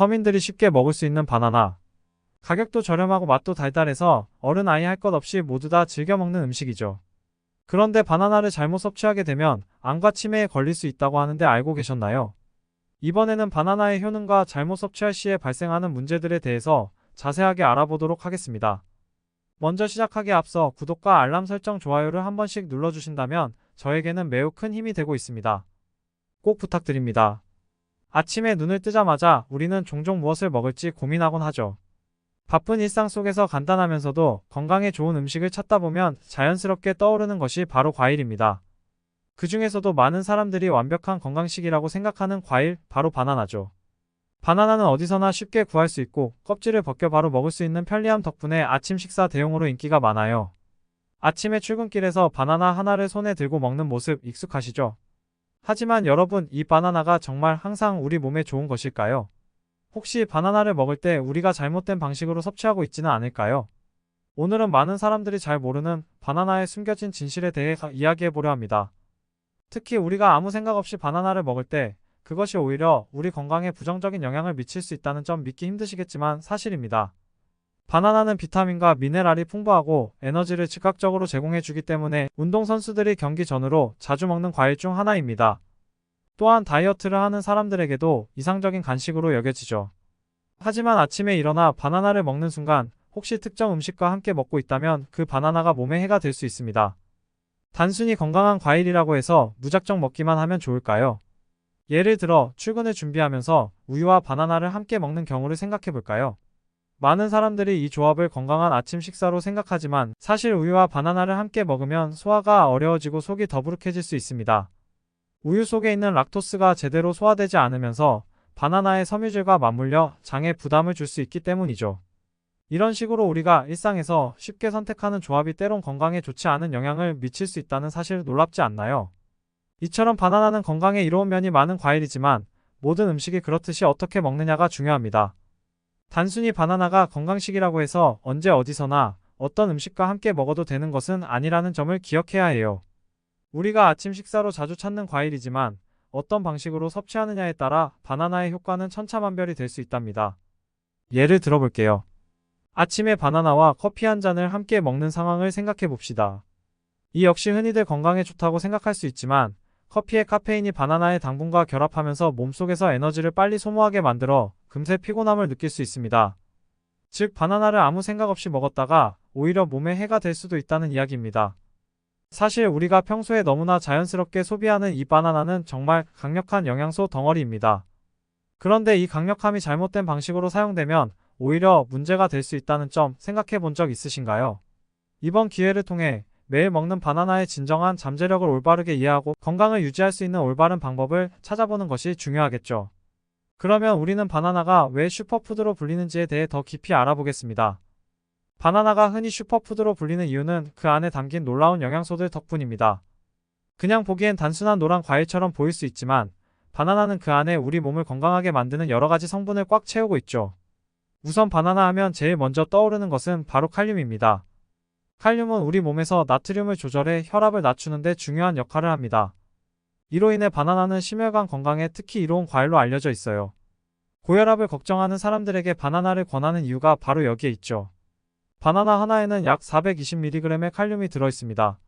서민들이 쉽게 먹을 수 있는 바나나. 가격도 저렴하고 맛도 달달해서 어른 아이 할 것 없이 모두 다 즐겨 먹는 음식이죠. 그런데 바나나를 잘못 섭취하게 되면 암과 치매에 걸릴 수 있다고 하는데 알고 계셨나요? 이번에는 바나나의 효능과 잘못 섭취할 시에 발생하는 문제들에 대해서 자세하게 알아보도록 하겠습니다. 먼저 시작하기에 앞서 구독과 알람 설정, 좋아요를 한 번씩 눌러주신다면 저에게는 매우 큰 힘이 되고 있습니다. 꼭 부탁드립니다. 아침에 눈을 뜨자마자 우리는 종종 무엇을 먹을지 고민하곤 하죠. 바쁜 일상 속에서 간단하면서도 건강에 좋은 음식을 찾다 보면 자연스럽게 떠오르는 것이 바로 과일입니다. 그 중에서도 많은 사람들이 완벽한 건강식이라고 생각하는 과일, 바로 바나나죠. 바나나는 어디서나 쉽게 구할 수 있고 껍질을 벗겨 바로 먹을 수 있는 편리함 덕분에 아침 식사 대용으로 인기가 많아요. 아침에 출근길에서 바나나 하나를 손에 들고 먹는 모습 익숙하시죠? 하지만 여러분, 이 바나나가 정말 항상 우리 몸에 좋은 것일까요? 혹시 바나나를 먹을 때 우리가 잘못된 방식으로 섭취하고 있지는 않을까요? 오늘은 많은 사람들이 잘 모르는 바나나의 숨겨진 진실에 대해 이야기해보려 합니다. 특히 우리가 아무 생각 없이 바나나를 먹을 때 그것이 오히려 우리 건강에 부정적인 영향을 미칠 수 있다는 점 믿기 힘드시겠지만 사실입니다. 바나나는 비타민과 미네랄이 풍부하고 에너지를 즉각적으로 제공해주기 때문에 운동선수들이 경기 전후로 자주 먹는 과일 중 하나입니다. 또한 다이어트를 하는 사람들에게도 이상적인 간식으로 여겨지죠. 하지만 아침에 일어나 바나나를 먹는 순간 혹시 특정 음식과 함께 먹고 있다면 그 바나나가 몸에 해가 될 수 있습니다. 단순히 건강한 과일이라고 해서 무작정 먹기만 하면 좋을까요? 예를 들어 출근을 준비하면서 우유와 바나나를 함께 먹는 경우를 생각해 볼까요? 많은 사람들이 이 조합을 건강한 아침 식사로 생각하지만 사실 우유와 바나나를 함께 먹으면 소화가 어려워지고 속이 더부룩해질 수 있습니다. 우유 속에 있는 락토스가 제대로 소화되지 않으면서 바나나의 섬유질과 맞물려 장에 부담을 줄 수 있기 때문이죠. 이런 식으로 우리가 일상에서 쉽게 선택하는 조합이 때론 건강에 좋지 않은 영향을 미칠 수 있다는 사실 놀랍지 않나요? 이처럼 바나나는 건강에 이로운 면이 많은 과일이지만 모든 음식이 그렇듯이 어떻게 먹느냐가 중요합니다. 단순히 바나나가 건강식이라고 해서 언제 어디서나 어떤 음식과 함께 먹어도 되는 것은 아니라는 점을 기억해야 해요. 우리가 아침 식사로 자주 찾는 과일이지만 어떤 방식으로 섭취하느냐에 따라 바나나의 효과는 천차만별이 될 수 있답니다. 예를 들어볼게요. 아침에 바나나와 커피 한 잔을 함께 먹는 상황을 생각해 봅시다. 이 역시 흔히들 건강에 좋다고 생각할 수 있지만 커피의 카페인이 바나나의 당분과 결합하면서 몸속에서 에너지를 빨리 소모하게 만들어 금세 피곤함을 느낄 수 있습니다. 즉 바나나를 아무 생각 없이 먹었다가 오히려 몸에 해가 될 수도 있다는 이야기입니다. 사실 우리가 평소에 너무나 자연스럽게 소비하는 이 바나나는 정말 강력한 영양소 덩어리입니다. 그런데 이 강력함이 잘못된 방식으로 사용되면 오히려 문제가 될 수 있다는 점 생각해 본 적 있으신가요? 이번 기회를 통해 매일 먹는 바나나의 진정한 잠재력을 올바르게 이해하고 건강을 유지할 수 있는 올바른 방법을 찾아보는 것이 중요하겠죠. 그러면 우리는 바나나가 왜 슈퍼푸드로 불리는지에 대해 더 깊이 알아보겠습니다. 바나나가 흔히 슈퍼푸드로 불리는 이유는 그 안에 담긴 놀라운 영양소들 덕분입니다. 그냥 보기엔 단순한 노란 과일처럼 보일 수 있지만 바나나는 그 안에 우리 몸을 건강하게 만드는 여러가지 성분을 꽉 채우고 있죠. 우선 바나나 하면 제일 먼저 떠오르는 것은 바로 칼륨입니다. 칼륨은 우리 몸에서 나트륨을 조절해 혈압을 낮추는 데 중요한 역할을 합니다. 이로 인해 바나나는 심혈관 건강에 특히 이로운 과일로 알려져 있어요. 고혈압을 걱정하는 사람들에게 바나나를 권하는 이유가 바로 여기에 있죠. 바나나 하나에는 약 420mg의 칼륨이 들어있습니다.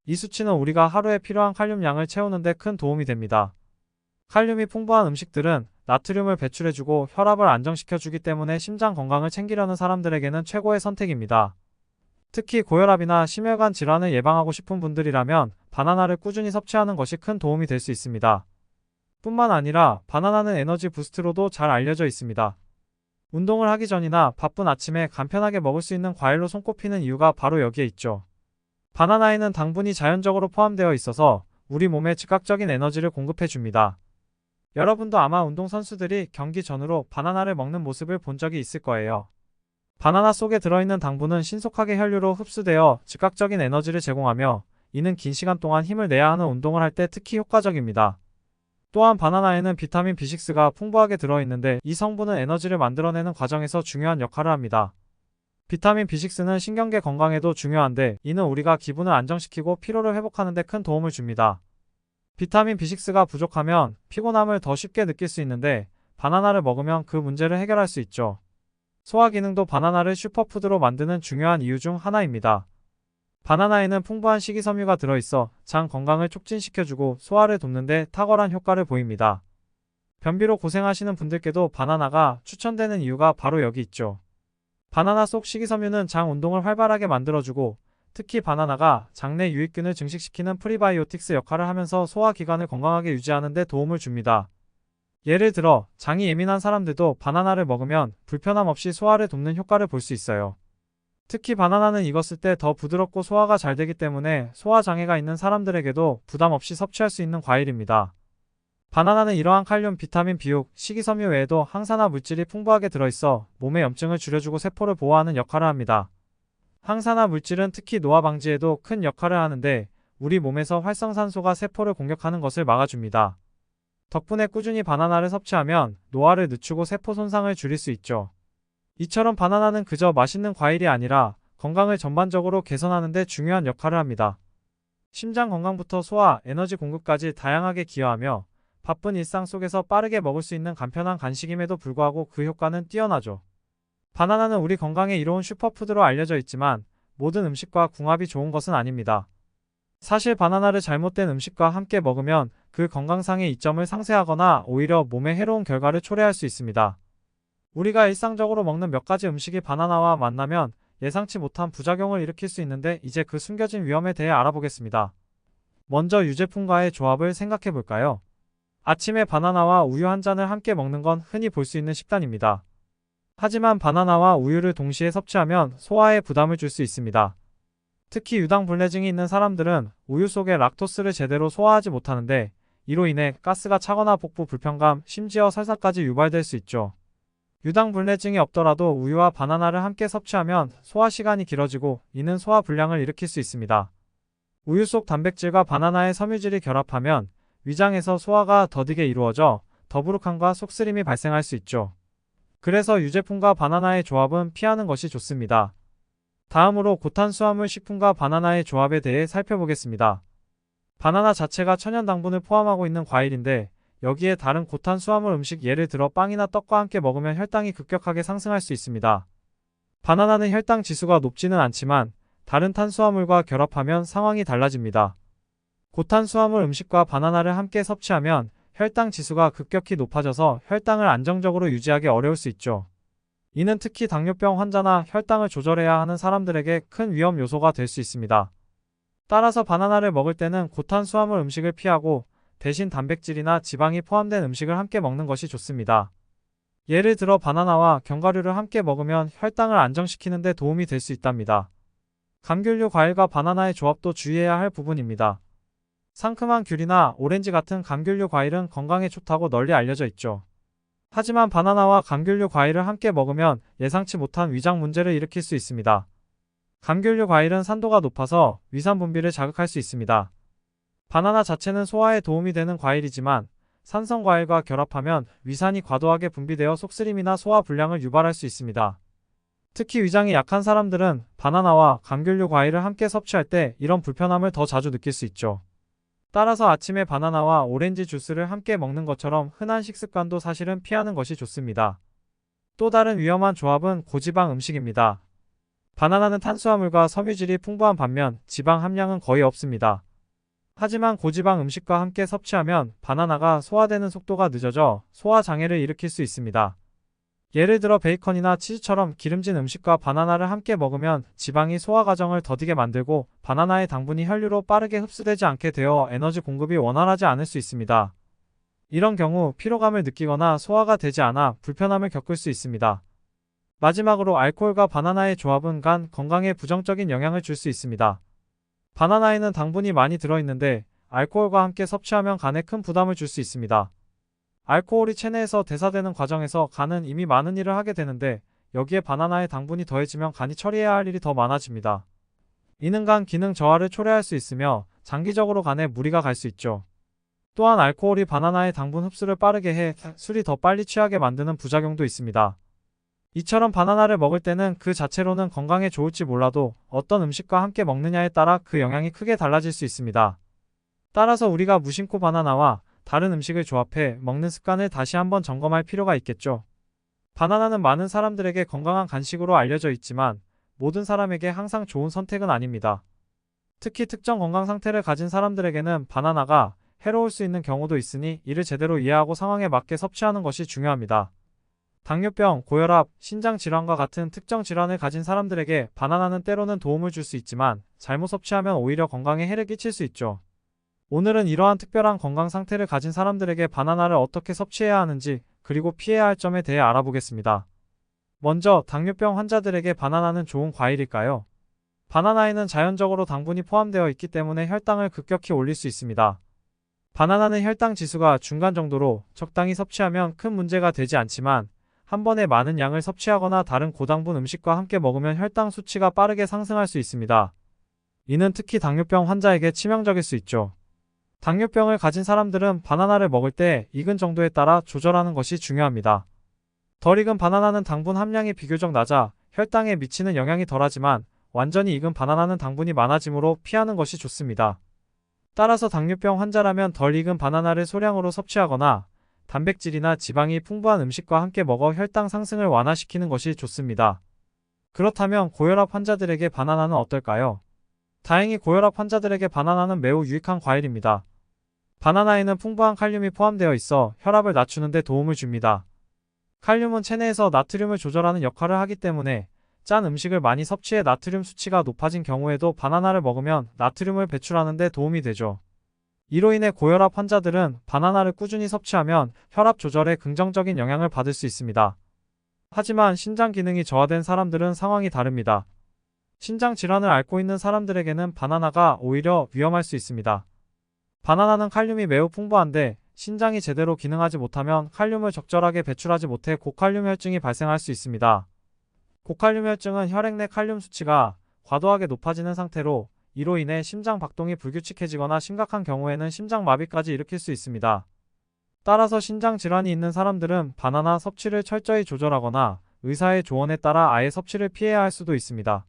이 수치는 우리가 하루에 필요한 칼륨 양을 채우는 데 큰 도움이 됩니다. 칼륨이 풍부한 음식들은 나트륨을 배출해주고 혈압을 안정시켜주기 때문에 심장 건강을 챙기려는 사람들에게는 최고의 선택입니다. 특히 고혈압이나 심혈관 질환을 예방하고 싶은 분들이라면 바나나를 꾸준히 섭취하는 것이 큰 도움이 될 수 있습니다. 뿐만 아니라 바나나는 에너지 부스트로도 잘 알려져 있습니다. 운동을 하기 전이나 바쁜 아침에 간편하게 먹을 수 있는 과일로 손꼽히는 이유가 바로 여기에 있죠. 바나나에는 당분이 자연적으로 포함되어 있어서 우리 몸에 즉각적인 에너지를 공급해 줍니다. 여러분도 아마 운동선수들이 경기 전후로 바나나를 먹는 모습을 본 적이 있을 거예요. 바나나 속에 들어있는 당분은 신속하게 혈류로 흡수되어 즉각적인 에너지를 제공하며 이는 긴 시간 동안 힘을 내야 하는 운동을 할 때 특히 효과적입니다. 또한 바나나에는 비타민 B6가 풍부하게 들어있는데 이 성분은 에너지를 만들어내는 과정에서 중요한 역할을 합니다. 비타민 B6는 신경계 건강에도 중요한데 이는 우리가 기분을 안정시키고 피로를 회복하는 데 큰 도움을 줍니다. 비타민 B6가 부족하면 피곤함을 더 쉽게 느낄 수 있는데 바나나를 먹으면 그 문제를 해결할 수 있죠. 소화 기능도 바나나를 슈퍼푸드로 만드는 중요한 이유 중 하나입니다. 바나나에는 풍부한 식이섬유가 들어있어 장 건강을 촉진시켜주고 소화를 돕는 데 탁월한 효과를 보입니다. 변비로 고생하시는 분들께도 바나나가 추천되는 이유가 바로 여기 있죠. 바나나 속 식이섬유는 장 운동을 활발하게 만들어주고 특히 바나나가 장내 유익균을 증식시키는 프리바이오틱스 역할을 하면서 소화기관을 건강하게 유지하는 데 도움을 줍니다. 예를 들어 장이 예민한 사람들도 바나나를 먹으면 불편함 없이 소화를 돕는 효과를 볼 수 있어요. 특히 바나나는 익었을 때 더 부드럽고 소화가 잘 되기 때문에 소화장애가 있는 사람들에게도 부담 없이 섭취할 수 있는 과일입니다. 바나나는 이러한 칼륨, 비타민 B6, 식이섬유 외에도 항산화 물질이 풍부하게 들어있어 몸의 염증을 줄여주고 세포를 보호하는 역할을 합니다. 항산화 물질은 특히 노화 방지에도 큰 역할을 하는데 우리 몸에서 활성산소가 세포를 공격하는 것을 막아줍니다. 덕분에 꾸준히 바나나를 섭취하면 노화를 늦추고 세포 손상을 줄일 수 있죠. 이처럼 바나나는 그저 맛있는 과일이 아니라 건강을 전반적으로 개선하는 데 중요한 역할을 합니다. 심장 건강부터 소화, 에너지 공급까지 다양하게 기여하며 바쁜 일상 속에서 빠르게 먹을 수 있는 간편한 간식임에도 불구하고 그 효과는 뛰어나죠. 바나나는 우리 건강에 이로운 슈퍼푸드로 알려져 있지만 모든 음식과 궁합이 좋은 것은 아닙니다. 사실 바나나를 잘못된 음식과 함께 먹으면 그 건강상의 이점을 상쇄하거나 오히려 몸에 해로운 결과를 초래할 수 있습니다. 우리가 일상적으로 먹는 몇 가지 음식이 바나나와 만나면 예상치 못한 부작용을 일으킬 수 있는데 이제 그 숨겨진 위험에 대해 알아보겠습니다. 먼저 유제품과의 조합을 생각해 볼까요? 아침에 바나나와 우유 한 잔을 함께 먹는 건 흔히 볼 수 있는 식단입니다. 하지만 바나나와 우유를 동시에 섭취하면 소화에 부담을 줄 수 있습니다. 특히 유당불내증이 있는 사람들은 우유 속의 락토스를 제대로 소화하지 못하는데 이로 인해 가스가 차거나 복부 불편감, 심지어 설사까지 유발될 수 있죠. 유당불내증이 없더라도 우유와 바나나를 함께 섭취하면 소화 시간이 길어지고 이는 소화 불량을 일으킬 수 있습니다. 우유 속 단백질과 바나나의 섬유질이 결합하면 위장에서 소화가 더디게 이루어져 더부룩함과 속쓰림이 발생할 수 있죠. 그래서 유제품과 바나나의 조합은 피하는 것이 좋습니다. 다음으로 고탄수화물 식품과 바나나의 조합에 대해 살펴보겠습니다. 바나나 자체가 천연 당분을 포함하고 있는 과일인데 여기에 다른 고탄수화물 음식 예를 들어 빵이나 떡과 함께 먹으면 혈당이 급격하게 상승할 수 있습니다. 바나나는 혈당 지수가 높지는 않지만 다른 탄수화물과 결합하면 상황이 달라집니다. 고탄수화물 음식과 바나나를 함께 섭취하면 혈당 지수가 급격히 높아져서 혈당을 안정적으로 유지하기 어려울 수 있죠. 이는 특히 당뇨병 환자나 혈당을 조절해야 하는 사람들에게 큰 위험 요소가 될 수 있습니다. 따라서 바나나를 먹을 때는 고탄수화물 음식을 피하고 대신 단백질이나 지방이 포함된 음식을 함께 먹는 것이 좋습니다. 예를 들어 바나나와 견과류를 함께 먹으면 혈당을 안정시키는 데 도움이 될 수 있답니다. 감귤류 과일과 바나나의 조합도 주의해야 할 부분입니다. 상큼한 귤이나 오렌지 같은 감귤류 과일은 건강에 좋다고 널리 알려져 있죠. 하지만 바나나와 감귤류 과일을 함께 먹으면 예상치 못한 위장 문제를 일으킬 수 있습니다. 감귤류 과일은 산도가 높아서 위산 분비를 자극할 수 있습니다. 바나나 자체는 소화에 도움이 되는 과일이지만 산성 과일과 결합하면 위산이 과도하게 분비되어 속쓰림이나 소화 불량을 유발할 수 있습니다. 특히 위장이 약한 사람들은 바나나와 감귤류 과일을 함께 섭취할 때 이런 불편함을 더 자주 느낄 수 있죠. 따라서 아침에 바나나와 오렌지 주스를 함께 먹는 것처럼 흔한 식습관도 사실은 피하는 것이 좋습니다. 또 다른 위험한 조합은 고지방 음식입니다. 바나나는 탄수화물과 섬유질이 풍부한 반면 지방 함량은 거의 없습니다. 하지만 고지방 음식과 함께 섭취하면 바나나가 소화되는 속도가 늦어져 소화 장애를 일으킬 수 있습니다. 예를 들어 베이컨이나 치즈처럼 기름진 음식과 바나나를 함께 먹으면 지방이 소화 과정을 더디게 만들고 바나나의 당분이 혈류로 빠르게 흡수되지 않게 되어 에너지 공급이 원활하지 않을 수 있습니다. 이런 경우 피로감을 느끼거나 소화가 되지 않아 불편함을 겪을 수 있습니다. 마지막으로 알코올과 바나나의 조합은 간 건강에 부정적인 영향을 줄 수 있습니다. 바나나에는 당분이 많이 들어있는데 알코올과 함께 섭취하면 간에 큰 부담을 줄 수 있습니다. 알코올이 체내에서 대사되는 과정에서 간은 이미 많은 일을 하게 되는데 여기에 바나나의 당분이 더해지면 간이 처리해야 할 일이 더 많아집니다. 이는 간 기능 저하를 초래할 수 있으며 장기적으로 간에 무리가 갈 수 있죠. 또한 알코올이 바나나의 당분 흡수를 빠르게 해 술이 더 빨리 취하게 만드는 부작용도 있습니다. 이처럼 바나나를 먹을 때는 그 자체로는 건강에 좋을지 몰라도 어떤 음식과 함께 먹느냐에 따라 그 영향이 크게 달라질 수 있습니다. 따라서 우리가 무심코 바나나와 다른 음식을 조합해 먹는 습관을 다시 한번 점검할 필요가 있겠죠. 바나나는 많은 사람들에게 건강한 간식으로 알려져 있지만 모든 사람에게 항상 좋은 선택은 아닙니다. 특히 특정 건강 상태를 가진 사람들에게는 바나나가 해로울 수 있는 경우도 있으니 이를 제대로 이해하고 상황에 맞게 섭취하는 것이 중요합니다. 당뇨병, 고혈압, 신장 질환과 같은 특정 질환을 가진 사람들에게 바나나는 때로는 도움을 줄 수 있지만 잘못 섭취하면 오히려 건강에 해를 끼칠 수 있죠. 오늘은 이러한 특별한 건강 상태를 가진 사람들에게 바나나를 어떻게 섭취해야 하는지 그리고 피해야 할 점에 대해 알아보겠습니다. 먼저 당뇨병 환자들에게 바나나는 좋은 과일일까요? 바나나에는 자연적으로 당분이 포함되어 있기 때문에 혈당을 급격히 올릴 수 있습니다. 바나나는 혈당 지수가 중간 정도로 적당히 섭취하면 큰 문제가 되지 않지만 한 번에 많은 양을 섭취하거나 다른 고당분 음식과 함께 먹으면 혈당 수치가 빠르게 상승할 수 있습니다. 이는 특히 당뇨병 환자에게 치명적일 수 있죠. 당뇨병을 가진 사람들은 바나나를 먹을 때 익은 정도에 따라 조절하는 것이 중요합니다. 덜 익은 바나나는 당분 함량이 비교적 낮아 혈당에 미치는 영향이 덜하지만 완전히 익은 바나나는 당분이 많아지므로 피하는 것이 좋습니다. 따라서 당뇨병 환자라면 덜 익은 바나나를 소량으로 섭취하거나 단백질이나 지방이 풍부한 음식과 함께 먹어 혈당 상승을 완화시키는 것이 좋습니다. 그렇다면 고혈압 환자들에게 바나나는 어떨까요? 다행히 고혈압 환자들에게 바나나는 매우 유익한 과일입니다. 바나나에는 풍부한 칼륨이 포함되어 있어 혈압을 낮추는 데 도움을 줍니다. 칼륨은 체내에서 나트륨을 조절하는 역할을 하기 때문에 짠 음식을 많이 섭취해 나트륨 수치가 높아진 경우에도 바나나를 먹으면 나트륨을 배출하는 데 도움이 되죠. 이로 인해 고혈압 환자들은 바나나를 꾸준히 섭취하면 혈압 조절에 긍정적인 영향을 받을 수 있습니다. 하지만 신장 기능이 저하된 사람들은 상황이 다릅니다. 신장 질환을 앓고 있는 사람들에게는 바나나가 오히려 위험할 수 있습니다. 바나나는 칼륨이 매우 풍부한데 신장이 제대로 기능하지 못하면 칼륨을 적절하게 배출하지 못해 고칼륨 혈증이 발생할 수 있습니다. 고칼륨 혈증은 혈액 내 칼륨 수치가 과도하게 높아지는 상태로 이로 인해 심장 박동이 불규칙해지거나 심각한 경우에는 심장마비까지 일으킬 수 있습니다. 따라서 신장 질환이 있는 사람들은 바나나 섭취를 철저히 조절하거나 의사의 조언에 따라 아예 섭취를 피해야 할 수도 있습니다.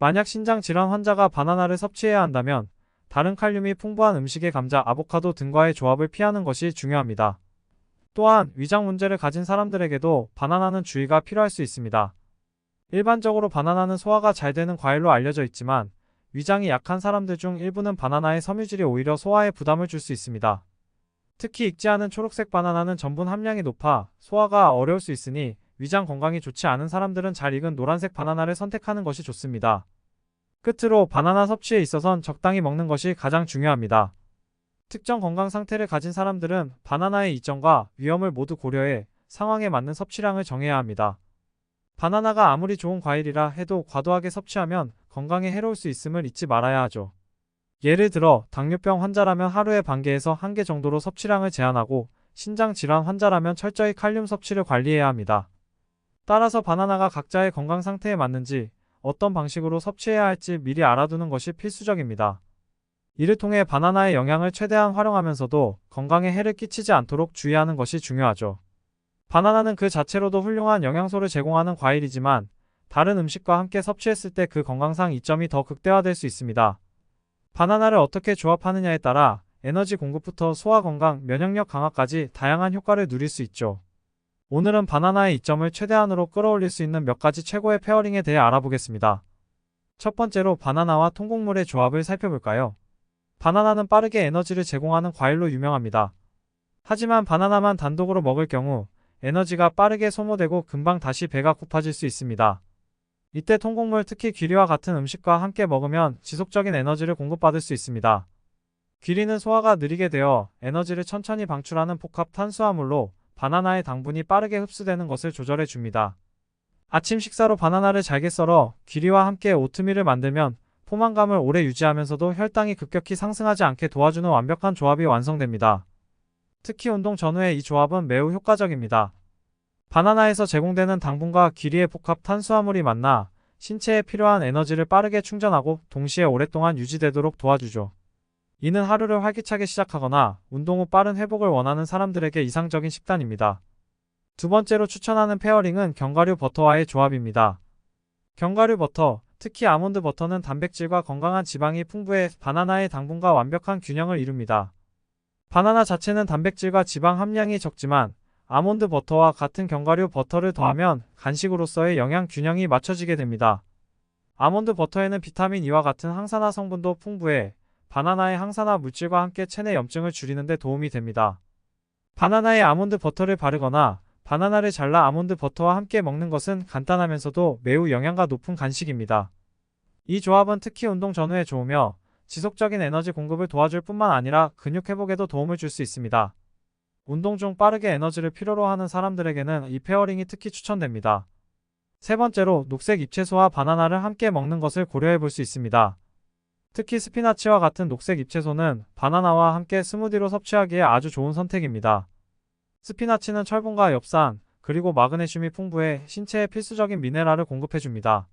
만약 신장 질환 환자가 바나나를 섭취해야 한다면 다른 칼륨이 풍부한 음식의 감자, 아보카도 등과의 조합을 피하는 것이 중요합니다. 또한 위장 문제를 가진 사람들에게도 바나나는 주의가 필요할 수 있습니다. 일반적으로 바나나는 소화가 잘 되는 과일로 알려져 있지만 위장이 약한 사람들 중 일부는 바나나의 섬유질이 오히려 소화에 부담을 줄 수 있습니다. 특히 익지 않은 초록색 바나나는 전분 함량이 높아 소화가 어려울 수 있으니 위장 건강이 좋지 않은 사람들은 잘 익은 노란색 바나나를 선택하는 것이 좋습니다. 끝으로 바나나 섭취에 있어선 적당히 먹는 것이 가장 중요합니다. 특정 건강 상태를 가진 사람들은 바나나의 이점과 위험을 모두 고려해 상황에 맞는 섭취량을 정해야 합니다. 바나나가 아무리 좋은 과일이라 해도 과도하게 섭취하면 건강에 해로울 수 있음을 잊지 말아야 하죠. 예를 들어 당뇨병 환자라면 하루에 반 개에서 한 개 정도로 섭취량을 제한하고 신장 질환 환자라면 철저히 칼륨 섭취를 관리해야 합니다. 따라서 바나나가 각자의 건강 상태에 맞는지 어떤 방식으로 섭취해야 할지 미리 알아두는 것이 필수적입니다. 이를 통해 바나나의 영양을 최대한 활용하면서도 건강에 해를 끼치지 않도록 주의하는 것이 중요하죠. 바나나는 그 자체로도 훌륭한 영양소를 제공하는 과일이지만 다른 음식과 함께 섭취했을 때 그 건강상 이점이 더 극대화될 수 있습니다. 바나나를 어떻게 조합하느냐에 따라 에너지 공급부터 소화 건강, 면역력 강화까지 다양한 효과를 누릴 수 있죠. 오늘은 바나나의 이점을 최대한으로 끌어올릴 수 있는 몇 가지 최고의 페어링에 대해 알아보겠습니다. 첫 번째로 바나나와 통곡물의 조합을 살펴볼까요? 바나나는 빠르게 에너지를 제공하는 과일로 유명합니다. 하지만 바나나만 단독으로 먹을 경우 에너지가 빠르게 소모되고 금방 다시 배가 고파질 수 있습니다. 이때 통곡물, 특히 귀리와 같은 음식과 함께 먹으면 지속적인 에너지를 공급받을 수 있습니다. 귀리는 소화가 느리게 되어 에너지를 천천히 방출하는 복합 탄수화물로 바나나의 당분이 빠르게 흡수되는 것을 조절해 줍니다. 아침 식사로 바나나를 잘게 썰어 귀리와 함께 오트밀을 만들면 포만감을 오래 유지하면서도 혈당이 급격히 상승하지 않게 도와주는 완벽한 조합이 완성됩니다. 특히 운동 전후에 이 조합은 매우 효과적입니다. 바나나에서 제공되는 당분과 귀리의 복합 탄수화물이 만나 신체에 필요한 에너지를 빠르게 충전하고 동시에 오랫동안 유지되도록 도와주죠. 이는 하루를 활기차게 시작하거나 운동 후 빠른 회복을 원하는 사람들에게 이상적인 식단입니다. 두 번째로 추천하는 페어링은 견과류 버터와의 조합입니다. 견과류 버터, 특히 아몬드 버터는 단백질과 건강한 지방이 풍부해 바나나의 당분과 완벽한 균형을 이룹니다. 바나나 자체는 단백질과 지방 함량이 적지만 아몬드 버터와 같은 견과류 버터를 더하면 간식으로서의 영양 균형이 맞춰지게 됩니다. 아몬드 버터에는 비타민 E와 같은 항산화 성분도 풍부해 바나나의 항산화 물질과 함께 체내 염증을 줄이는 데 도움이 됩니다. 바나나에 아몬드 버터를 바르거나 바나나를 잘라 아몬드 버터와 함께 먹는 것은 간단하면서도 매우 영양가 높은 간식입니다. 이 조합은 특히 운동 전후에 좋으며 지속적인 에너지 공급을 도와줄 뿐만 아니라 근육 회복에도 도움을 줄 수 있습니다. 운동 중 빠르게 에너지를 필요로 하는 사람들에게는 이 페어링이 특히 추천됩니다. 세 번째로 녹색 잎채소와 바나나를 함께 먹는 것을 고려해 볼 수 있습니다. 특히 스피나치와 같은 녹색 잎채소는 바나나와 함께 스무디로 섭취하기에 아주 좋은 선택입니다. 스피나치는 철분과 엽산, 그리고 마그네슘이 풍부해 신체에 필수적인 미네랄을 공급해줍니다.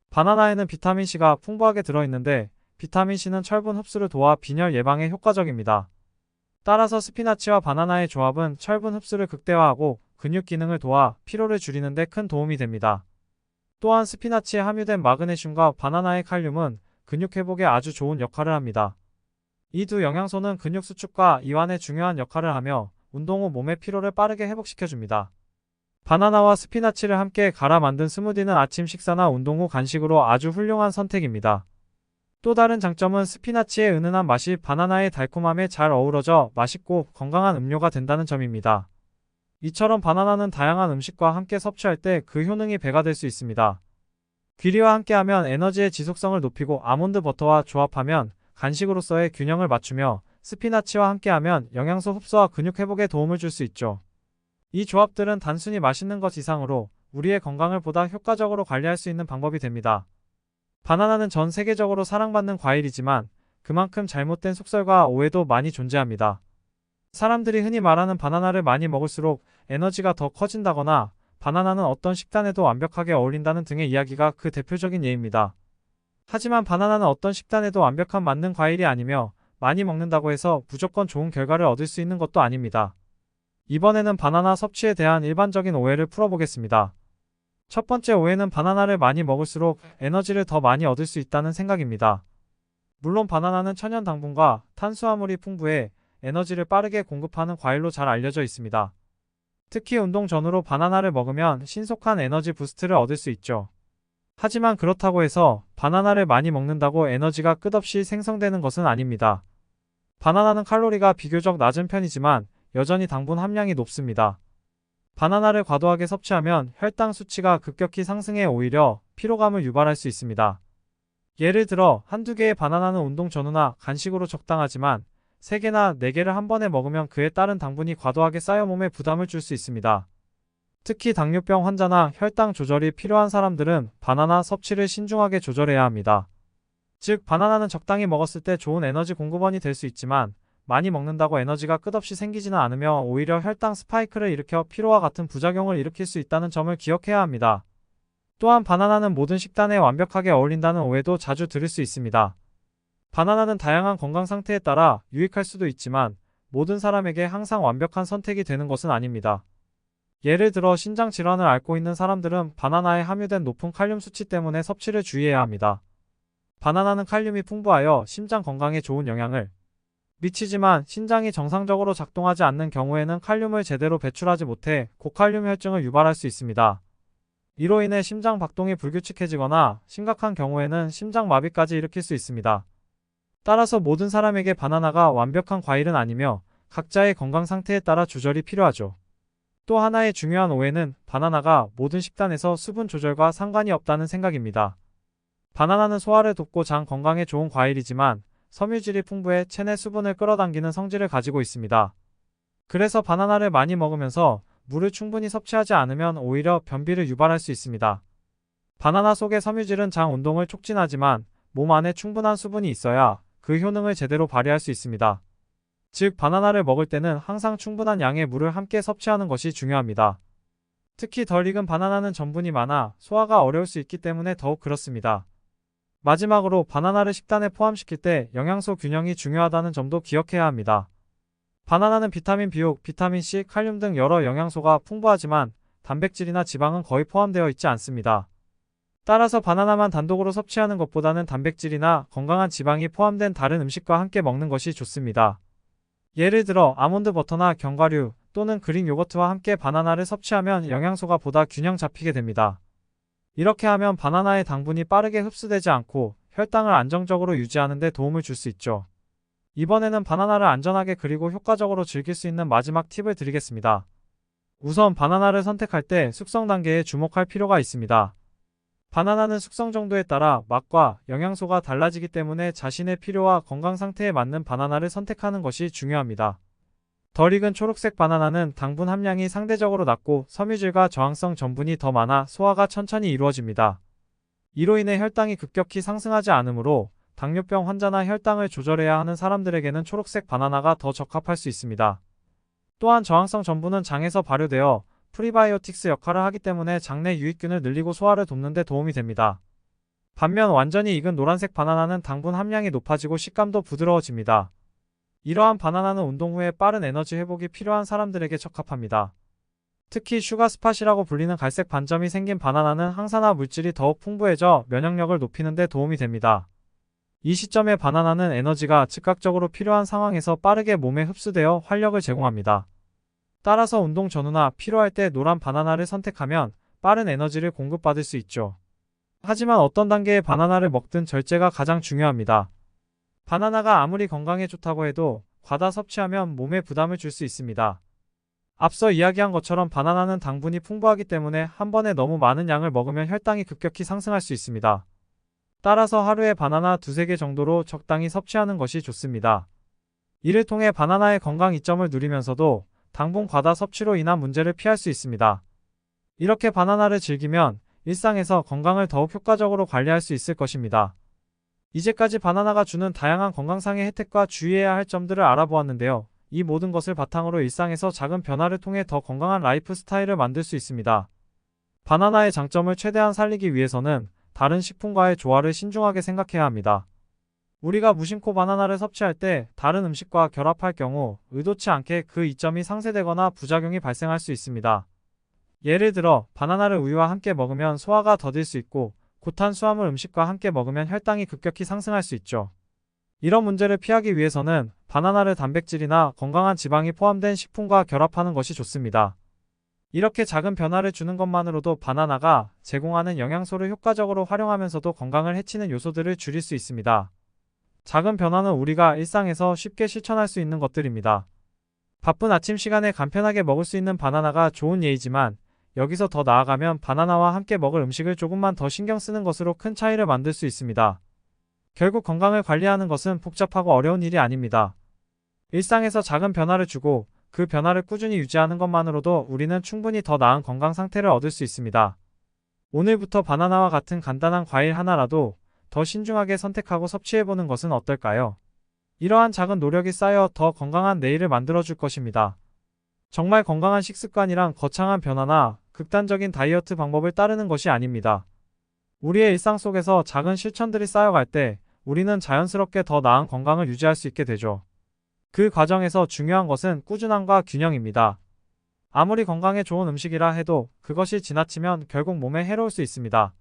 바나나에는 비타민C가 풍부하게 들어있는데 비타민C는 철분 흡수를 도와 빈혈 예방에 효과적입니다. 따라서 스피나치와 바나나의 조합은 철분 흡수를 극대화하고 근육 기능을 도와 피로를 줄이는 데 큰 도움이 됩니다. 또한 스피나치에 함유된 마그네슘과 바나나의 칼륨은 근육 회복에 아주 좋은 역할을 합니다. 이 두 영양소는 근육 수축과 이완에 중요한 역할을 하며 운동 후 몸의 피로를 빠르게 회복시켜줍니다. 바나나와 스피나치를 함께 갈아 만든 스무디는 아침 식사나 운동 후 간식으로 아주 훌륭한 선택입니다. 또 다른 장점은 스피나치의 은은한 맛이 바나나의 달콤함에 잘 어우러져 맛있고 건강한 음료가 된다는 점입니다. 이처럼 바나나는 다양한 음식과 함께 섭취할 때 그 효능이 배가 될 수 있습니다. 귀리와 함께하면 에너지의 지속성을 높이고 아몬드 버터와 조합하면 간식으로서의 균형을 맞추며 스피나치와 함께하면 영양소 흡수와 근육 회복에 도움을 줄 수 있죠. 이 조합들은 단순히 맛있는 것 이상으로 우리의 건강을 보다 효과적으로 관리할 수 있는 방법이 됩니다. 바나나는 전 세계적으로 사랑받는 과일이지만 그만큼 잘못된 속설과 오해도 많이 존재합니다. 사람들이 흔히 말하는 바나나를 많이 먹을수록 에너지가 더 커진다거나 바나나는 어떤 식단에도 완벽하게 어울린다는 등의 이야기가 그 대표적인 예입니다. 하지만 바나나는 어떤 식단에도 완벽한 맞는 과일이 아니며 많이 먹는다고 해서 무조건 좋은 결과를 얻을 수 있는 것도 아닙니다. 이번에는 바나나 섭취에 대한 일반적인 오해를 풀어보겠습니다. 첫 번째 오해는 바나나를 많이 먹을수록 에너지를 더 많이 얻을 수 있다는 생각입니다. 물론 바나나는 천연 당분과 탄수화물이 풍부해 에너지를 빠르게 공급하는 과일로 잘 알려져 있습니다. 특히 운동 전후로 바나나를 먹으면 신속한 에너지 부스트를 얻을 수 있죠. 하지만 그렇다고 해서 바나나를 많이 먹는다고 에너지가 끝없이 생성되는 것은 아닙니다. 바나나는 칼로리가 비교적 낮은 편이지만 여전히 당분 함량이 높습니다. 바나나를 과도하게 섭취하면 혈당 수치가 급격히 상승해 오히려 피로감을 유발할 수 있습니다. 예를 들어 한두 개의 바나나는 운동 전후나 간식으로 적당하지만 3개나 4개를 한 번에 먹으면 그에 따른 당분이 과도하게 쌓여 몸에 부담을 줄 수 있습니다. 특히 당뇨병 환자나 혈당 조절이 필요한 사람들은 바나나 섭취를 신중하게 조절해야 합니다. 즉, 바나나는 적당히 먹었을 때 좋은 에너지 공급원이 될 수 있지만 많이 먹는다고 에너지가 끝없이 생기지는 않으며 오히려 혈당 스파이크를 일으켜 피로와 같은 부작용을 일으킬 수 있다는 점을 기억해야 합니다. 또한 바나나는 모든 식단에 완벽하게 어울린다는 오해도 자주 들을 수 있습니다. 바나나는 다양한 건강 상태에 따라 유익할 수도 있지만 모든 사람에게 항상 완벽한 선택이 되는 것은 아닙니다. 예를 들어 신장 질환을 앓고 있는 사람들은 바나나에 함유된 높은 칼륨 수치 때문에 섭취를 주의해야 합니다. 바나나는 칼륨이 풍부하여 심장 건강에 좋은 영향을 미치지만 신장이 정상적으로 작동하지 않는 경우에는 칼륨을 제대로 배출하지 못해 고칼륨 혈증을 유발할 수 있습니다. 이로 인해 심장 박동이 불규칙해지거나 심각한 경우에는 심장마비까지 일으킬 수 있습니다. 따라서 모든 사람에게 바나나가 완벽한 과일은 아니며 각자의 건강 상태에 따라 조절이 필요하죠. 또 하나의 중요한 오해는 바나나가 모든 식단에서 수분 조절과 상관이 없다는 생각입니다. 바나나는 소화를 돕고 장 건강에 좋은 과일이지만 섬유질이 풍부해 체내 수분을 끌어당기는 성질을 가지고 있습니다. 그래서 바나나를 많이 먹으면서 물을 충분히 섭취하지 않으면 오히려 변비를 유발할 수 있습니다. 바나나 속의 섬유질은 장 운동을 촉진하지만 몸 안에 충분한 수분이 있어야 그 효능을 제대로 발휘할 수 있습니다. 즉, 바나나를 먹을 때는 항상 충분한 양의 물을 함께 섭취하는 것이 중요합니다. 특히 덜 익은 바나나는 전분이 많아 소화가 어려울 수 있기 때문에 더욱 그렇습니다. 마지막으로 바나나를 식단에 포함시킬 때 영양소 균형이 중요하다는 점도 기억해야 합니다. 바나나는 비타민 B6, 비타민 C, 칼륨 등 여러 영양소가 풍부하지만 단백질이나 지방은 거의 포함되어 있지 않습니다. 따라서 바나나만 단독으로 섭취하는 것보다는 단백질이나 건강한 지방이 포함된 다른 음식과 함께 먹는 것이 좋습니다. 예를 들어 아몬드 버터나 견과류 또는 그릭 요거트와 함께 바나나를 섭취하면 영양소가 보다 균형 잡히게 됩니다. 이렇게 하면 바나나의 당분이 빠르게 흡수되지 않고 혈당을 안정적으로 유지하는 데 도움을 줄 수 있죠. 이번에는 바나나를 안전하게 그리고 효과적으로 즐길 수 있는 마지막 팁을 드리겠습니다. 우선 바나나를 선택할 때 숙성 단계에 주목할 필요가 있습니다. 바나나는 숙성 정도에 따라 맛과 영양소가 달라지기 때문에 자신의 필요와 건강 상태에 맞는 바나나를 선택하는 것이 중요합니다. 덜 익은 초록색 바나나는 당분 함량이 상대적으로 낮고 섬유질과 저항성 전분이 더 많아 소화가 천천히 이루어집니다. 이로 인해 혈당이 급격히 상승하지 않으므로 당뇨병 환자나 혈당을 조절해야 하는 사람들에게는 초록색 바나나가 더 적합할 수 있습니다. 또한 저항성 전분은 장에서 발효되어 프리바이오틱스 역할을 하기 때문에 장내 유익균을 늘리고 소화를 돕는 데 도움이 됩니다. 반면 완전히 익은 노란색 바나나는 당분 함량이 높아지고 식감도 부드러워집니다. 이러한 바나나는 운동 후에 빠른 에너지 회복이 필요한 사람들에게 적합합니다. 특히 슈가스팟이라고 불리는 갈색 반점이 생긴 바나나는 항산화 물질이 더욱 풍부해져 면역력을 높이는 데 도움이 됩니다. 이 시점에 바나나는 에너지가 즉각적으로 필요한 상황에서 빠르게 몸에 흡수되어 활력을 제공합니다. 따라서 운동 전후나 피로할 때 노란 바나나를 선택하면 빠른 에너지를 공급받을 수 있죠. 하지만 어떤 단계의 바나나를 먹든 절제가 가장 중요합니다. 바나나가 아무리 건강에 좋다고 해도 과다 섭취하면 몸에 부담을 줄 수 있습니다. 앞서 이야기한 것처럼 바나나는 당분이 풍부하기 때문에 한 번에 너무 많은 양을 먹으면 혈당이 급격히 상승할 수 있습니다. 따라서 하루에 바나나 2~3개 정도로 적당히 섭취하는 것이 좋습니다. 이를 통해 바나나의 건강 이점을 누리면서도 당분 과다 섭취로 인한 문제를 피할 수 있습니다. 이렇게 바나나를 즐기면 일상에서 건강을 더욱 효과적으로 관리할 수 있을 것입니다. 이제까지 바나나가 주는 다양한 건강상의 혜택과 주의해야 할 점들을 알아보았는데요. 이 모든 것을 바탕으로 일상에서 작은 변화를 통해 더 건강한 라이프 스타일을 만들 수 있습니다. 바나나의 장점을 최대한 살리기 위해서는 다른 식품과의 조화를 신중하게 생각해야 합니다. 우리가 무심코 바나나를 섭취할 때 다른 음식과 결합할 경우 의도치 않게 그 이점이 상쇄되거나 부작용이 발생할 수 있습니다. 예를 들어 바나나를 우유와 함께 먹으면 소화가 더딜 수 있고 고탄수화물 음식과 함께 먹으면 혈당이 급격히 상승할 수 있죠. 이런 문제를 피하기 위해서는 바나나를 단백질이나 건강한 지방이 포함된 식품과 결합하는 것이 좋습니다. 이렇게 작은 변화를 주는 것만으로도 바나나가 제공하는 영양소를 효과적으로 활용하면서도 건강을 해치는 요소들을 줄일 수 있습니다. 작은 변화는 우리가 일상에서 쉽게 실천할 수 있는 것들입니다. 바쁜 아침 시간에 간편하게 먹을 수 있는 바나나가 좋은 예이지만 여기서 더 나아가면 바나나와 함께 먹을 음식을 조금만 더 신경 쓰는 것으로 큰 차이를 만들 수 있습니다. 결국 건강을 관리하는 것은 복잡하고 어려운 일이 아닙니다. 일상에서 작은 변화를 주고 그 변화를 꾸준히 유지하는 것만으로도 우리는 충분히 더 나은 건강 상태를 얻을 수 있습니다. 오늘부터 바나나와 같은 간단한 과일 하나라도 더 신중하게 선택하고 섭취해보는 것은 어떨까요? 이러한 작은 노력이 쌓여 더 건강한 내일을 만들어줄 것입니다. 정말 건강한 식습관이란 거창한 변화나 극단적인 다이어트 방법을 따르는 것이 아닙니다. 우리의 일상 속에서 작은 실천들이 쌓여갈 때 우리는 자연스럽게 더 나은 건강을 유지할 수 있게 되죠. 그 과정에서 중요한 것은 꾸준함과 균형입니다. 아무리 건강에 좋은 음식이라 해도 그것이 지나치면 결국 몸에 해로울 수 있습니다.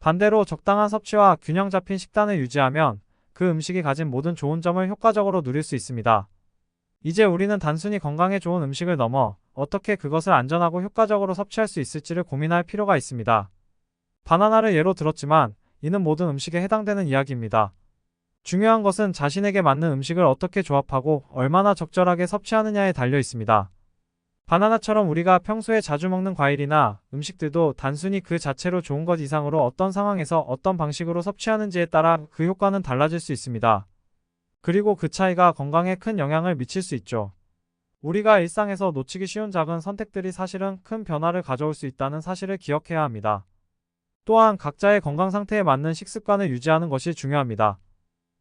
반대로 적당한 섭취와 균형 잡힌 식단을 유지하면 그 음식이 가진 모든 좋은 점을 효과적으로 누릴 수 있습니다. 이제 우리는 단순히 건강에 좋은 음식을 넘어 어떻게 그것을 안전하고 효과적으로 섭취할 수 있을지를 고민할 필요가 있습니다. 바나나를 예로 들었지만 이는 모든 음식에 해당되는 이야기입니다. 중요한 것은 자신에게 맞는 음식을 어떻게 조합하고 얼마나 적절하게 섭취하느냐에 달려 있습니다. 바나나처럼 우리가 평소에 자주 먹는 과일이나 음식들도 단순히 그 자체로 좋은 것 이상으로 어떤 상황에서 어떤 방식으로 섭취하는지에 따라 그 효과는 달라질 수 있습니다. 그리고 그 차이가 건강에 큰 영향을 미칠 수 있죠. 우리가 일상에서 놓치기 쉬운 작은 선택들이 사실은 큰 변화를 가져올 수 있다는 사실을 기억해야 합니다. 또한 각자의 건강 상태에 맞는 식습관을 유지하는 것이 중요합니다.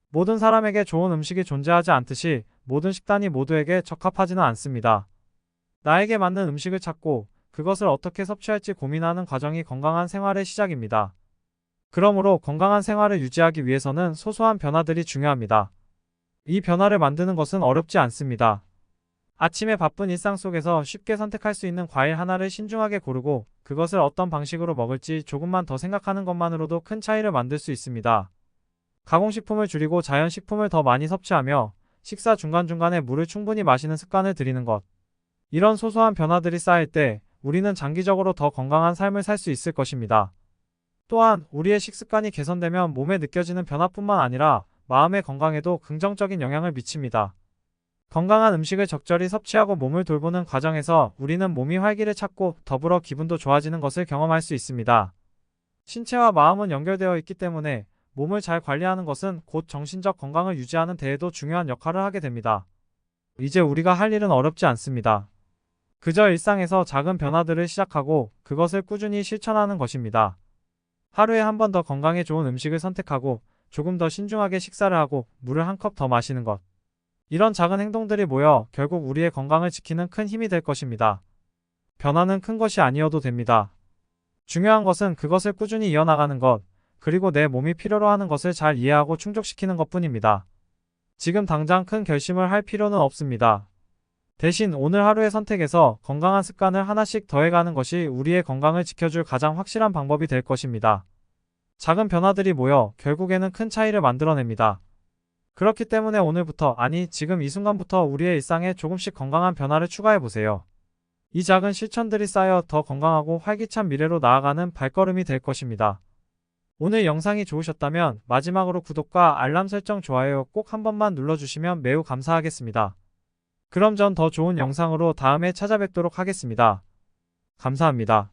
모든 사람에게 좋은 음식이 존재하지 않듯이 모든 식단이 모두에게 적합하지는 않습니다. 나에게 맞는 음식을 찾고 그것을 어떻게 섭취할지 고민하는 과정이 건강한 생활의 시작입니다. 그러므로 건강한 생활을 유지하기 위해서는 소소한 변화들이 중요합니다. 이 변화를 만드는 것은 어렵지 않습니다. 아침에 바쁜 일상 속에서 쉽게 선택할 수 있는 과일 하나를 신중하게 고르고 그것을 어떤 방식으로 먹을지 조금만 더 생각하는 것만으로도 큰 차이를 만들 수 있습니다. 가공식품을 줄이고 자연식품을 더 많이 섭취하며 식사 중간중간에 물을 충분히 마시는 습관을 들이는 것. 이런 소소한 변화들이 쌓일 때 우리는 장기적으로 더 건강한 삶을 살 수 있을 것입니다. 또한 우리의 식습관이 개선되면 몸에 느껴지는 변화뿐만 아니라 마음의 건강에도 긍정적인 영향을 미칩니다. 건강한 음식을 적절히 섭취하고 몸을 돌보는 과정에서 우리는 몸이 활기를 찾고 더불어 기분도 좋아지는 것을 경험할 수 있습니다. 신체와 마음은 연결되어 있기 때문에 몸을 잘 관리하는 것은 곧 정신적 건강을 유지하는 데에도 중요한 역할을 하게 됩니다. 이제 우리가 할 일은 어렵지 않습니다. 그저 일상에서 작은 변화들을 시작하고 그것을 꾸준히 실천하는 것입니다. 하루에 한 번 더 건강에 좋은 음식을 선택하고 조금 더 신중하게 식사를 하고 물을 한 컵 더 마시는 것. 이런 작은 행동들이 모여 결국 우리의 건강을 지키는 큰 힘이 될 것입니다. 변화는 큰 것이 아니어도 됩니다. 중요한 것은 그것을 꾸준히 이어나가는 것, 그리고 내 몸이 필요로 하는 것을 잘 이해하고 충족시키는 것뿐입니다. 지금 당장 큰 결심을 할 필요는 없습니다. 대신 오늘 하루의 선택에서 건강한 습관을 하나씩 더해가는 것이 우리의 건강을 지켜줄 가장 확실한 방법이 될 것입니다. 작은 변화들이 모여 결국에는 큰 차이를 만들어냅니다. 그렇기 때문에 오늘부터, 아니 지금 이 순간부터 우리의 일상에 조금씩 건강한 변화를 추가해보세요. 이 작은 실천들이 쌓여 더 건강하고 활기찬 미래로 나아가는 발걸음이 될 것입니다. 오늘 영상이 좋으셨다면 마지막으로 구독과 알람 설정, 좋아요 꼭 한 번만 눌러주시면 매우 감사하겠습니다. 그럼 전 더 좋은 영상으로 다음에 찾아뵙도록 하겠습니다. 감사합니다.